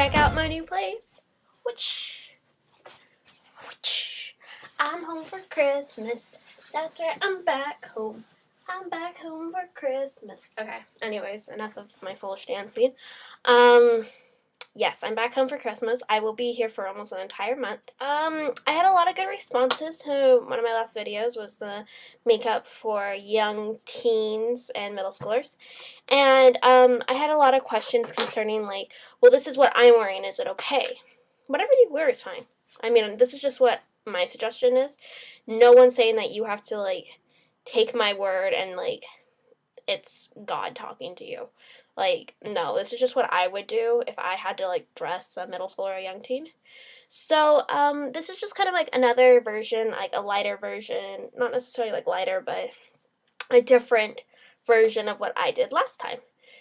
check out my new place. I'm home for Christmas. That's right, I'm back home. I'm back home for Christmas. Okay, anyways, enough of my foolish dancing. Yes, I'm back home for Christmas. I will be here for almost an entire month. I had a lot of good responses to one of my last videos was the makeup for young teens and middle schoolers. And I had a lot of questions concerning like, well, this is what I'm wearing. Is it okay? Whatever you wear is fine. I mean, this is just what my suggestion is. No one's saying that you have to like take my word and like it's God talking to you. Like, no, this is just what I would do if I had to like dress a middle schooler or a young teen. So, this is just kind of like another version, like a lighter version, not necessarily like lighter, but a different version of what I did last time.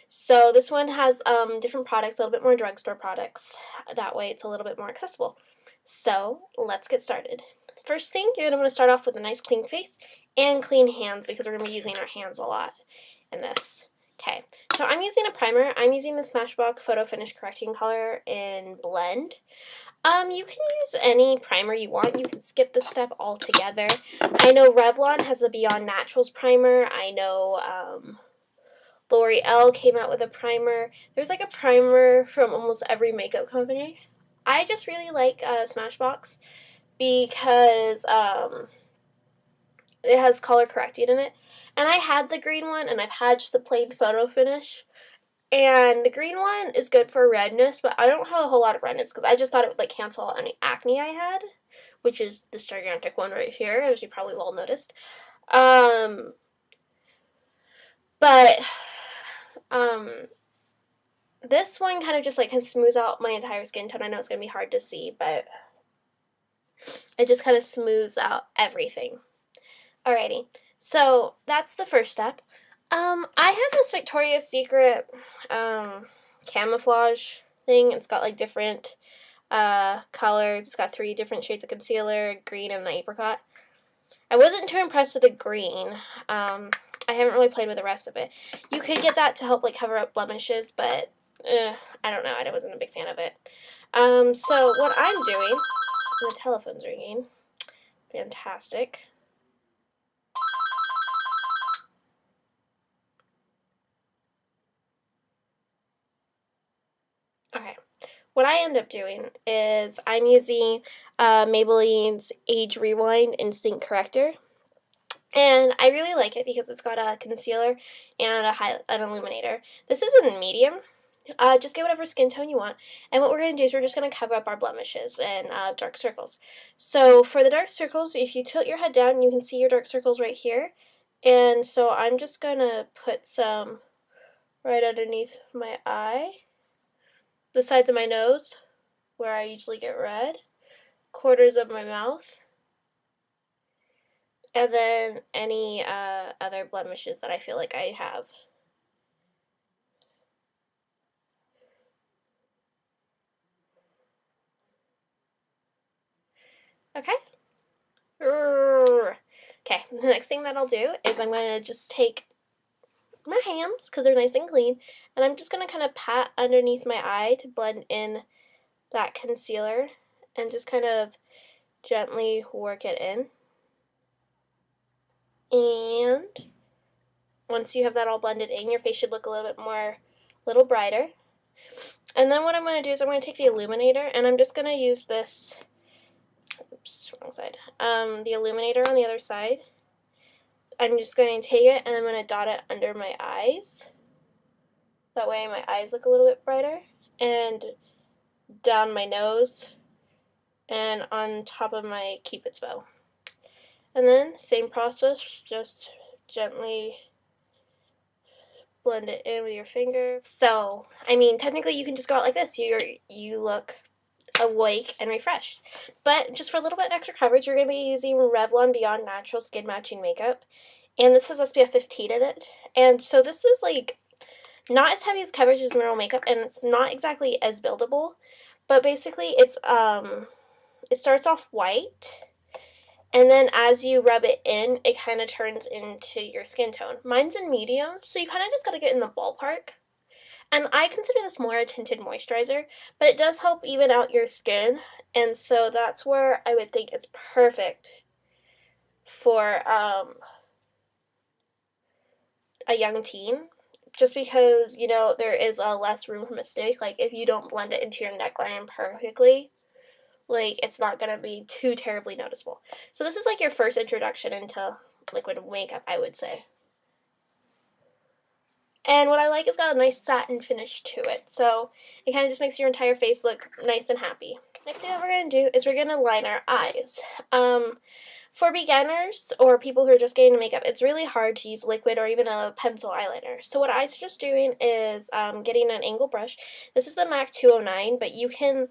So this one has different products, a little bit more drugstore products. That way it's a little bit more accessible. So let's get started. First thing, you're going to start off with a nice clean face and clean hands because we're going to be using our hands a lot in this. Okay, so I'm using a primer. I'm using the Smashbox Photo Finish Correcting Color in Blend. You can use any primer you want. You can skip this step altogether. I know Revlon has a Beyond Naturals primer. I know L'Oreal came out with a primer. There's like a primer from almost every makeup company. I just really like Smashbox because it has color correcting in it. And I had the green one, and I've had just the plain photo finish. And the green one is good for redness, but I don't have a whole lot of redness because I just thought it would like cancel out any acne I had, which is this gigantic one right here, as you probably well noticed. But this one kind of just like smooths out my entire skin tone. I know it's going to be hard to see, but it just kind of smooths out everything. Alrighty, so that's the first step. I have this Victoria's Secret camouflage thing. It's got like different colors. It's got 3 different shades of concealer, green and an apricot. I wasn't too impressed with the green. I haven't really played with the rest of it. You could get that to help like cover up blemishes, but I don't know. I wasn't a big fan of it. So what I'm doing, the telephone's ringing. Fantastic. Okay, what I end up doing is I'm using Maybelline's Age Rewind Instinct Corrector. And I really like it because it's got a concealer and an illuminator. This is in medium. Just get whatever skin tone you want. And what we're going to do is we're just going to cover up our blemishes and dark circles. So for the dark circles, if you tilt your head down, you can see your dark circles right here. And so I'm just going to put some right underneath my eye, the sides of my nose, where I usually get red, corners of my mouth, and then any other blemishes that I feel like I have. Okay? Okay, the next thing that I'll do is I'm going to just take my hands, because they're nice and clean, and I'm just going to kind of pat underneath my eye to blend in that concealer and just kind of gently work it in. And once you have that all blended in, your face should look a little brighter. And then what I'm going to do is I'm going to take the illuminator, and I'm just going to use this, oops, wrong side, the illuminator on the other side. I'm just going to take it and I'm going to dot it under my eyes. That way my eyes look a little bit brighter. And down my nose and on top of my Cupid's bow. And then, same process, just gently blend it in with your finger. So, I mean, technically you can just go out like this. You look awake and refreshed. But just for a little bit extra coverage, you're going to be using Revlon Beyond Natural Skin Matching Makeup. And this has SPF 15 in it. And so this is like not as heavy as coverage as mineral makeup, and it's not exactly as buildable. But basically it's it starts off white, and then as you rub it in, it kind of turns into your skin tone. Mine's in medium, so you kind of just got to get in the ballpark. And I consider this more a tinted moisturizer, but it does help even out your skin. And so that's where I would think it's perfect for a young teen. Just because, you know, there is a less room for mistake. Like, if you don't blend it into your neckline perfectly, like, it's not going to be too terribly noticeable. So this is like your first introduction into liquid makeup, I would say. And what I like is got a nice satin finish to it. So it kind of just makes your entire face look nice and happy. Next thing that we're going to do is we're going to line our eyes. For beginners or people who are just getting into makeup, it's really hard to use liquid or even a pencil eyeliner. So what I suggest doing is getting an angled brush. This is the MAC 209, but you can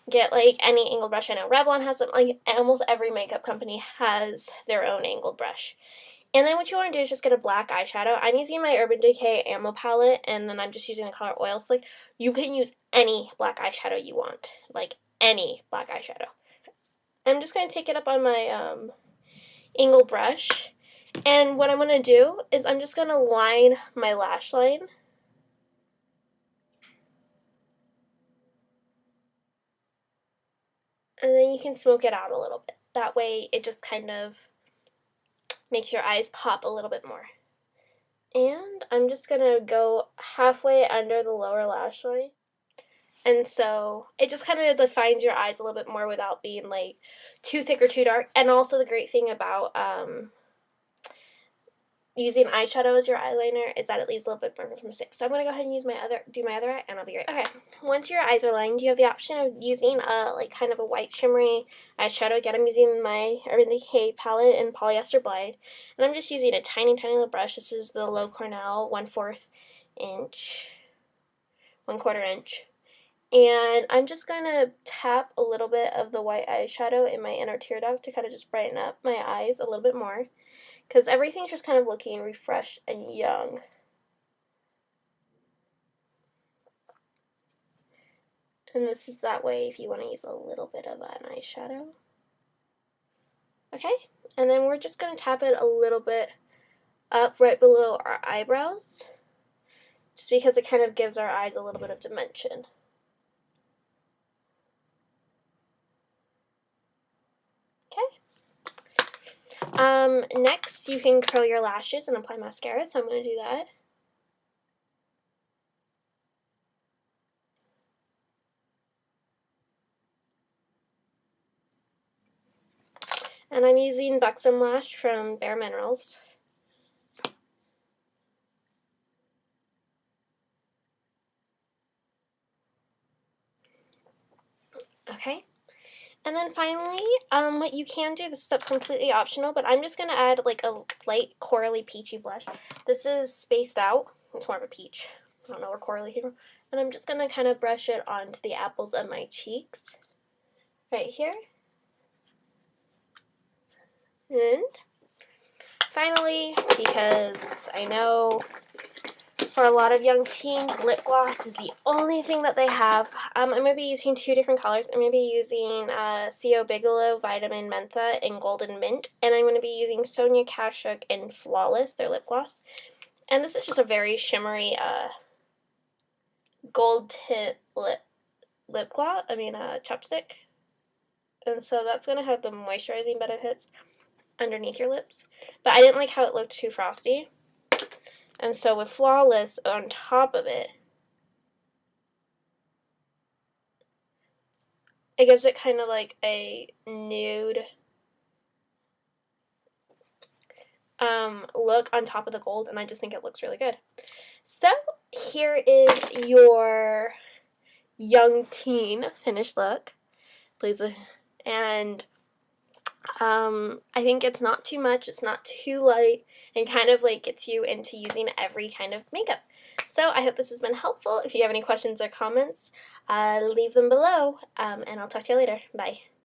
get like any angled brush. I know Revlon has them. Like almost every makeup company has their own angled brush. And then what you want to do is just get a black eyeshadow. I'm using my Urban Decay Ammo palette, and then I'm just using the color Oil Slick. You can use any black eyeshadow you want, like any black eyeshadow. I'm just going to take it up on my angle brush, and what I'm going to do is I'm just going to line my lash line. And then you can smoke it out a little bit. That way it just kind of makes your eyes pop a little bit more. And I'm just going to go halfway under the lower lash line. And so it just kind of defines your eyes a little bit more without being like too thick or too dark. And also the great thing about using eyeshadow as your eyeliner is that it leaves a little bit more room for mistakes. So I'm going to go ahead and do my other eye, and I'll be right back. Okay, once your eyes are lined, you have the option of using like kind of a white shimmery eyeshadow. Again, I'm using my Urban Decay palette in Polyester Blide, and I'm just using a tiny little brush. This is the Low Cornell 1/4 inch, 1/4 inch. And I'm just going to tap a little bit of the white eyeshadow in my inner tear duct to kind of just brighten up my eyes a little bit more, because everything's just kind of looking refreshed and young. And this is that way if you want to use a little bit of an eyeshadow. Okay, and then we're just going to tap it a little bit up right below our eyebrows, just because it kind of gives our eyes a little bit of dimension. Next you can curl your lashes and apply mascara, so I'm going to do that. And I'm using Buxom Lash from Bare Minerals. Okay. And then finally, what you can do, this step's completely optional, but I'm just going to add like a light corally peachy blush. This is Spaced Out. It's more of a peach. I don't know where corally came from. And I'm just going to kind of brush it onto the apples of my cheeks. Right here. And finally, because I know for a lot of young teens, lip gloss is the only thing that they have. I'm going to be using two different colors. I'm going to be using C.O. Bigelow Vitamin Mentha in Golden Mint. And I'm going to be using Sonia Kashuk in Flawless, their lip gloss. And this is just a very shimmery gold tint lip gloss. Chapstick. And so that's going to have the moisturizing benefits underneath your lips. But I didn't like how it looked too frosty. And so with Flawless on top of it, it gives it kind of like a nude look on top of the gold, and I just think it looks really good. So here is your young teen finished look. Please, and I think it's not too much, it's not too light, and kind of like gets you into using every kind of makeup. So I hope this has been helpful. If you have any questions or comments, leave them below, and I'll talk to you later. Bye.